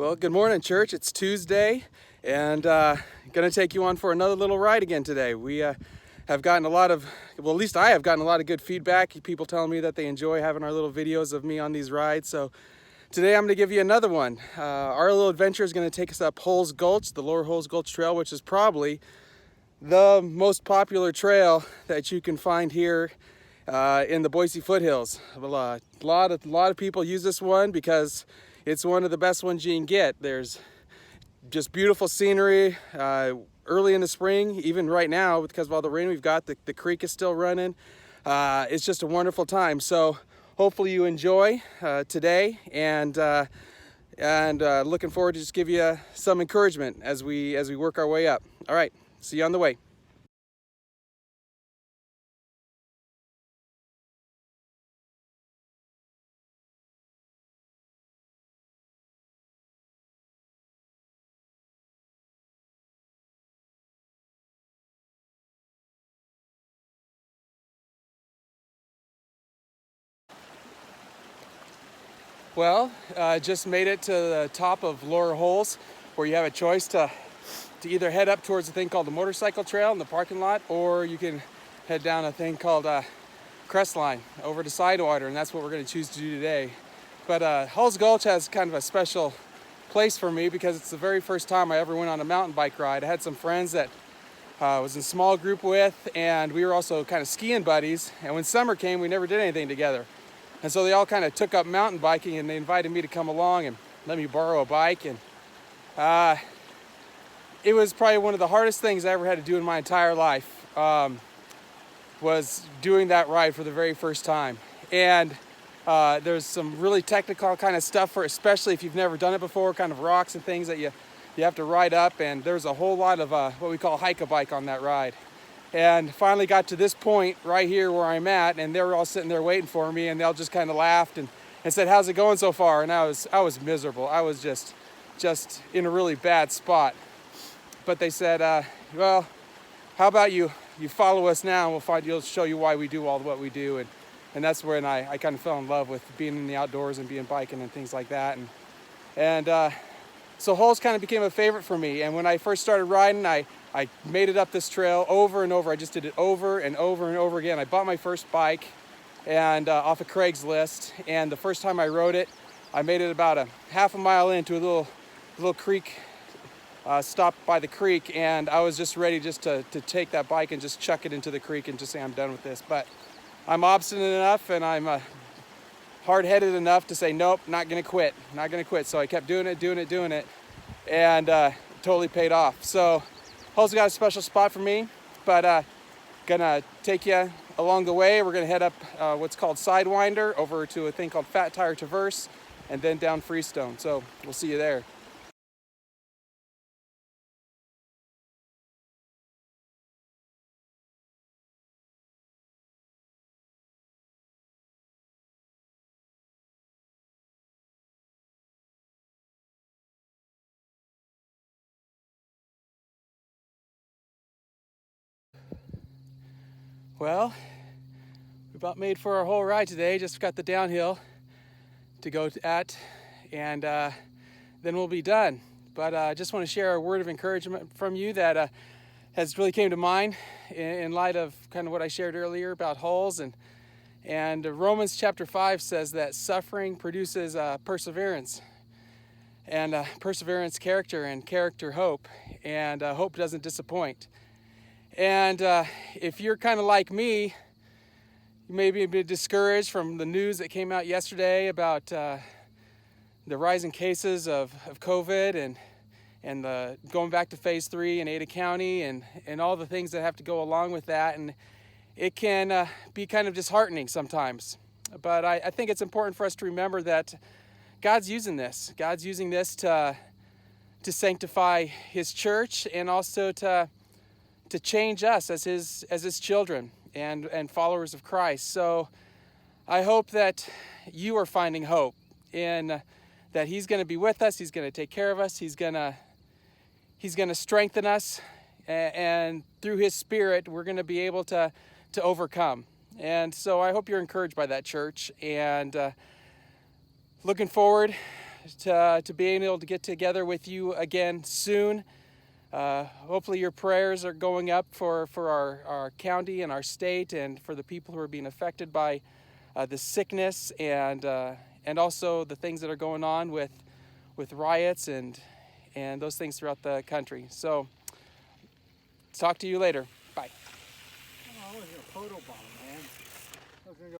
Well, good morning, church. It's Tuesday, and going to take you on for another little ride again today. We have gotten a lot of, well, at least I have gotten a lot of good feedback. People telling me that they enjoy having our little videos of me on these rides. So today I'm going to give you another one. Our little adventure is going to take us up Holes Gulch, the Lower Holes Gulch Trail, which is probably the most popular trail that you can find here in the Boise foothills. A lot of people use this one because it's one of the best ones you can get. There's just beautiful scenery early in the spring, even right now because of all the rain we've got. The creek is still running. It's just a wonderful time. So hopefully you enjoy today, and looking forward to just give you some encouragement as we work our way up. All right, see you on the way. Well, just made it to the top of Lower Holes, where you have a choice to either head up towards a thing called the motorcycle trail in the parking lot, or you can head down a thing called Crest Line over to Sidewater, and that's what we're going to choose to do today. But Holes Gulch has kind of a special place for me because it's the very first time I ever went on a mountain bike ride. I had some friends that I was in a small group with, and we were also kind of skiing buddies, and when summer came, we never did anything together. And so they all kind of took up mountain biking, and they invited me to come along and let me borrow a bike. And it was probably one of the hardest things I ever had to do in my entire life, was doing that ride for the very first time. And there's some really technical kind of stuff for, especially if you've never done it before, kind of rocks and things that you have to ride up. And there's a whole lot of what we call hike-a-bike on that ride. And finally got to this point right here where I'm at, and they were all sitting there waiting for me, and they all just kind of laughed and said, "How's it going so far?" And I was miserable. I was just in a really bad spot. But they said, "Well, how about you follow us now, and we'll show you why we do all what we do." And that's when I kind of fell in love with being in the outdoors and being biking and things like that. And so Holes kind of became a favorite for me. And when I first started riding, I made it up this trail over and over. I just did it over and over and over again. I bought my first bike and off of Craigslist. And the first time I rode it, I made it about a half a mile into a little creek, stop by the creek. And I was just ready just to take that bike and just chuck it into the creek and just say, I'm done with this. But I'm obstinate enough, and I'm hard-headed enough to say, nope, not gonna quit. So I kept doing it, and totally paid off. So Holes got a special spot for me, but gonna take you along the way. We're gonna head up what's called Sidewinder over to a thing called Fat Tire Traverse, and then down Freestone. So we'll see you there. Well, we about made for our whole ride today. Just got the downhill to go at, and then we'll be done. But I just want to share a word of encouragement from you that has really came to mind in light of kind of what I shared earlier about Holes. And Romans chapter 5 says that suffering produces perseverance, and perseverance character, and character hope, and hope doesn't disappoint. And if you're kind of like me, you may be a bit discouraged from the news that came out yesterday about the rising cases of COVID and the going back to phase 3 in Ada County and all the things that have to go along with that. And it can be kind of disheartening sometimes. But I think it's important for us to remember that God's using this. God's using this to sanctify His church, and also to change us as his children and followers of Christ. So I hope that you are finding hope in that He's going to be with us. He's going to take care of us. He's going to strengthen us, and through His Spirit, we're going to be able to overcome. And so I hope you're encouraged by that, church, and looking forward to being able to get together with you again soon. Hopefully your prayers are going up for our county and our state, and for the people who are being affected by the sickness, and also the things that are going on with riots and those things throughout the country. So talk to you later. Bye. Oh, I wasn't a photobomb, man. I was gonna go